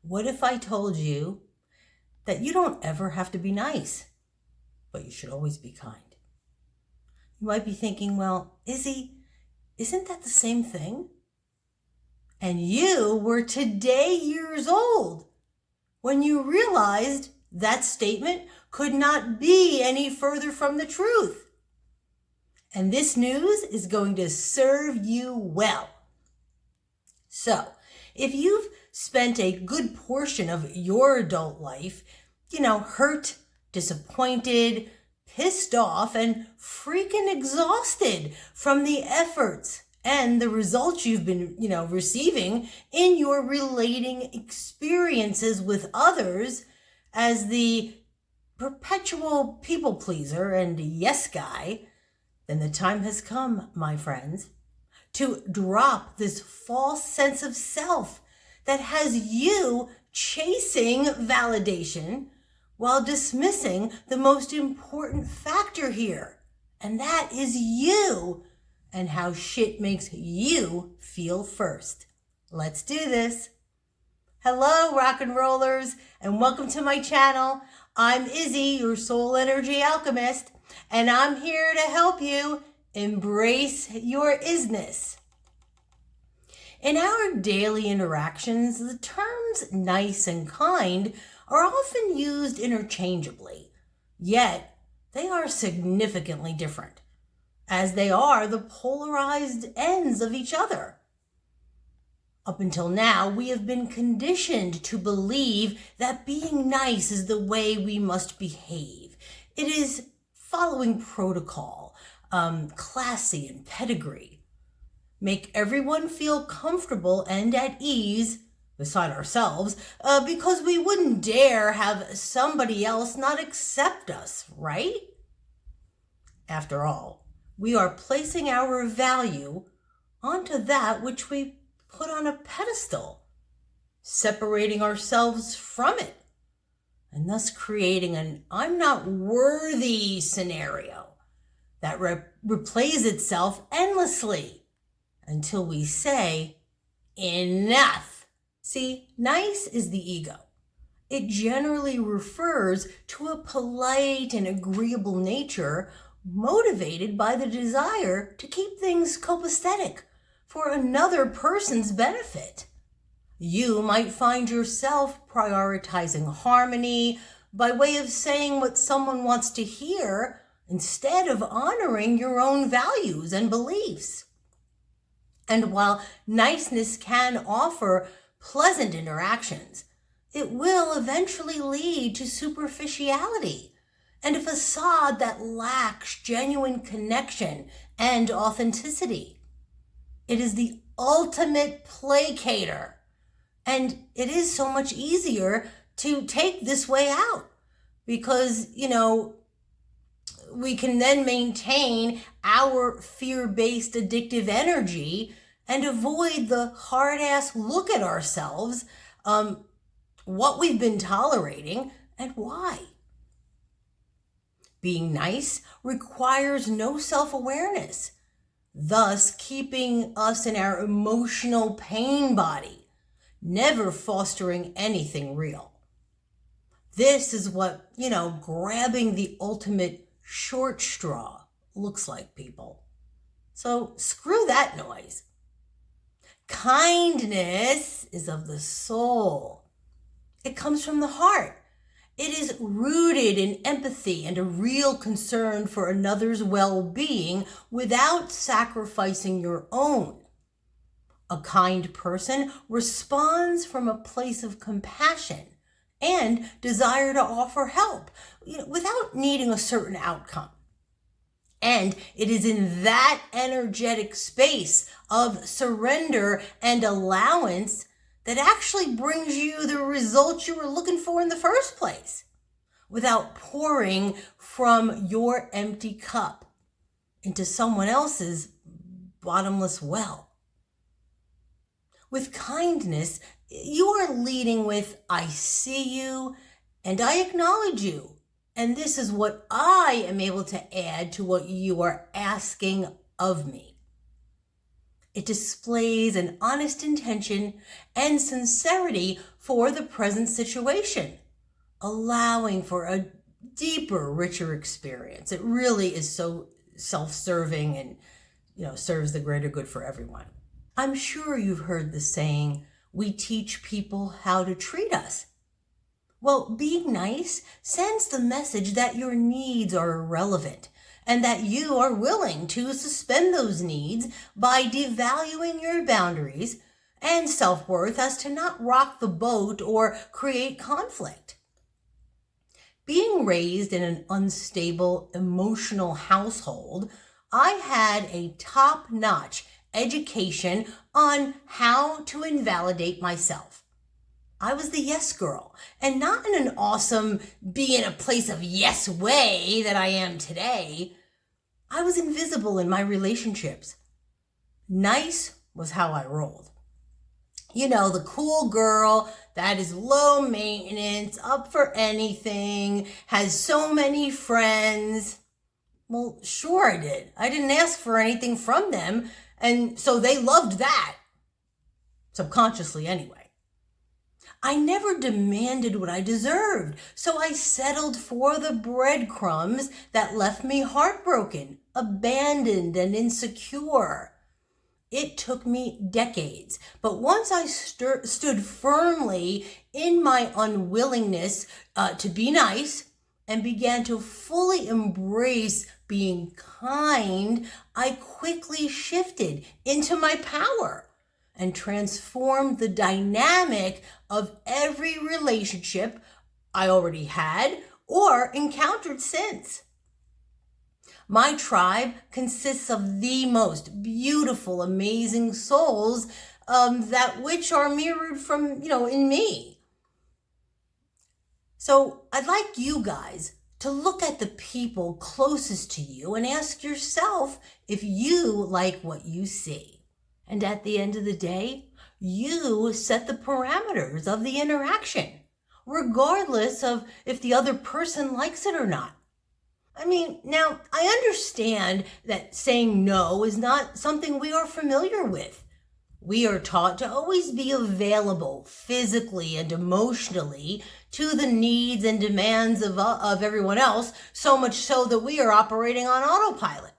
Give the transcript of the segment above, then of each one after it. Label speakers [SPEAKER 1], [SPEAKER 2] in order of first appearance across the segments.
[SPEAKER 1] What if I told you that you don't ever have to be nice, but you should always be kind? You might be thinking, well, Izzy, isn't that the same thing? And you were today years old when you realized that statement could not be any further from the truth. And this news is going to serve you well. So, if you've spent a good portion of your adult life, hurt, disappointed, pissed off, and freaking exhausted from the efforts and the results you've been, receiving in your relating experiences with others as the perpetual people pleaser and yes guy, then the time has come, my friends, to drop this false sense of self that has you chasing validation while dismissing the most important factor here, and that is you and how shit makes you feel first. Let's do this. Hello, rock and rollers, and welcome to my channel. I'm Izzy, your soul energy alchemist, and I'm here to help you embrace your IZ-NESS. In our daily interactions, the terms nice and kind are often used interchangeably, yet they are significantly different, as they are the polarized ends of each other. Up until now, we have been conditioned to believe that being nice is the way we must behave. It is following protocol, classy and pedigree. Make everyone feel comfortable and at ease, beside ourselves, because we wouldn't dare have somebody else not accept us, right? After all, we are placing our value onto that which we put on a pedestal, separating ourselves from it, and thus creating an I'm not worthy scenario that replays itself endlessly until we say, enough. See, nice is the ego. It generally refers to a polite and agreeable nature motivated by the desire to keep things copacetic for another person's benefit. You might find yourself prioritizing harmony by way of saying what someone wants to hear instead of honoring your own values and beliefs. And while niceness can offer pleasant interactions, it will eventually lead to superficiality and a facade that lacks genuine connection and authenticity. It is the ultimate placater, and it is so much easier to take this way out because, we can then maintain our fear-based addictive energy and avoid the hard-ass look at ourselves, what we've been tolerating, and why. Being nice requires no self-awareness, thus keeping us in our emotional pain body, never fostering anything real. This is what, grabbing the ultimate short straw looks like, people. So screw that noise. Kindness is of the soul. It comes from the heart. It is rooted in empathy and a real concern for another's well-being without sacrificing your own. A kind person responds from a place of compassion and desire to offer help, without needing a certain outcome. And it is in that energetic space of surrender and allowance that actually brings you the results you were looking for in the first place, without pouring from your empty cup into someone else's bottomless well. With kindness, you are leading with, I see you and I acknowledge you. And this is what I am able to add to what you are asking of me. It displays an honest intention and sincerity for the present situation, allowing for a deeper, richer experience. It really is so self-serving and, serves the greater good for everyone. I'm sure you've heard the saying, we teach people how to treat us. Well, being nice sends the message that your needs are irrelevant and that you are willing to suspend those needs by devaluing your boundaries and self-worth as to not rock the boat or create conflict. Being raised in an unstable, emotional household, I had a top-notch education on how to invalidate myself. I was the yes girl, and not in an awesome, be in a place of yes way that I am today. I was invisible in my relationships. Nice was how I rolled. The cool girl that is low maintenance, up for anything, has so many friends. Well, sure I did. I didn't ask for anything from them, and so they loved that. Subconsciously anyway. I never demanded what I deserved, so I settled for the breadcrumbs that left me heartbroken, abandoned, and insecure. It took me decades, but once I stood firmly in my unwillingness to be nice and began to fully embrace being kind, I quickly shifted into my power and transformed the dynamic of every relationship I already had or encountered since. My tribe consists of the most beautiful, amazing souls that which are mirrored from, in me. So I'd like you guys to look at the people closest to you and ask yourself if you like what you see. And at the end of the day, you set the parameters of the interaction, regardless of if the other person likes it or not. Now, I understand that saying no is not something we are familiar with. We are taught to always be available physically and emotionally to the needs and demands of everyone else, so much so that we are operating on autopilot.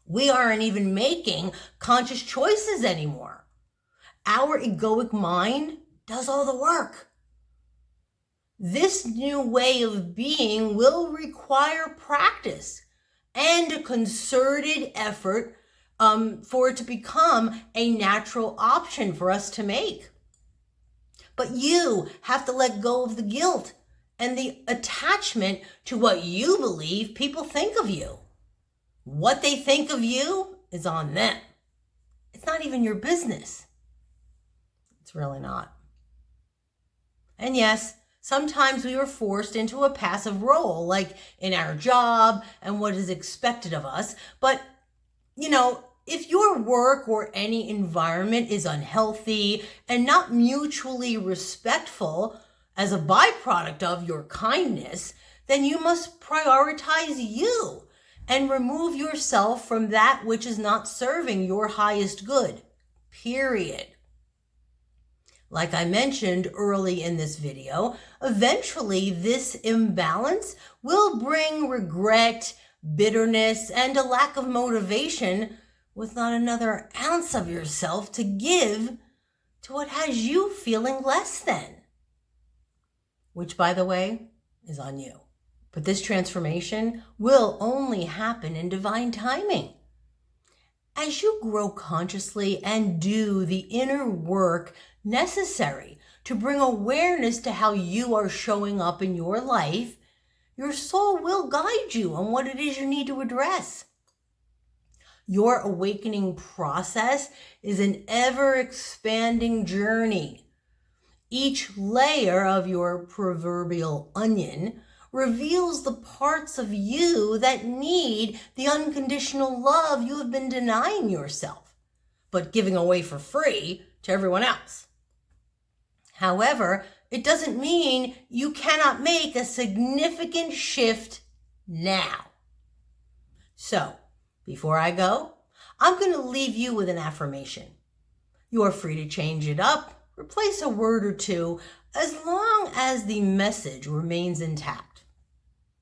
[SPEAKER 1] We aren't even making conscious choices anymore. Our egoic mind does all the work. This new way of being will require practice and a concerted effort for it to become a natural option for us to make. But you have to let go of the guilt and the attachment to what you believe people think of you. What they think of you is on them. It's not even your business. It's really not. And yes, sometimes we are forced into a passive role, like in our job and what is expected of us. But, if your work or any environment is unhealthy and not mutually respectful as a byproduct of your kindness, then you must prioritize you and remove yourself from that which is not serving your highest good, period. Like I mentioned early in this video, eventually this imbalance will bring regret, bitterness, and a lack of motivation with not another ounce of yourself to give to what has you feeling less than. Which, by the way, is on you. But this transformation will only happen in divine timing. As you grow consciously and do the inner work necessary to bring awareness to how you are showing up in your life, your soul will guide you on what it is you need to address. Your awakening process is an ever-expanding journey. Each layer of your proverbial onion reveals the parts of you that need the unconditional love you have been denying yourself, but giving away for free to everyone else. However, it doesn't mean you cannot make a significant shift now. So, before I go, I'm going to leave you with an affirmation. You are free to change it up, replace a word or two, as long as the message remains intact.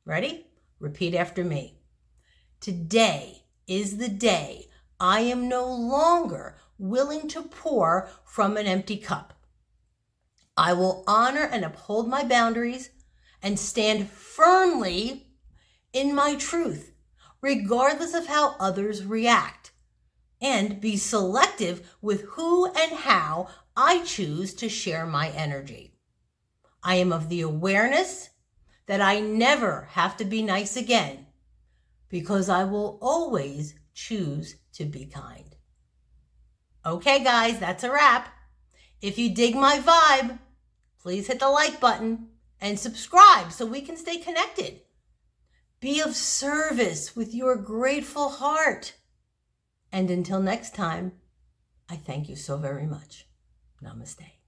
[SPEAKER 1] Ready? Repeat after me. Today is the day I am no longer willing to pour from an empty cup. I will honor and uphold my boundaries and stand firmly in my truth, regardless of how others react, and be selective with who and how I choose to share my energy. I am of the awareness that I never have to be nice again, because I will always choose to be kind. Okay, guys, that's a wrap. If you dig my vibe, please hit the like button and subscribe so we can stay connected. Be of service with your grateful heart. And until next time, I thank you so very much. Namaste.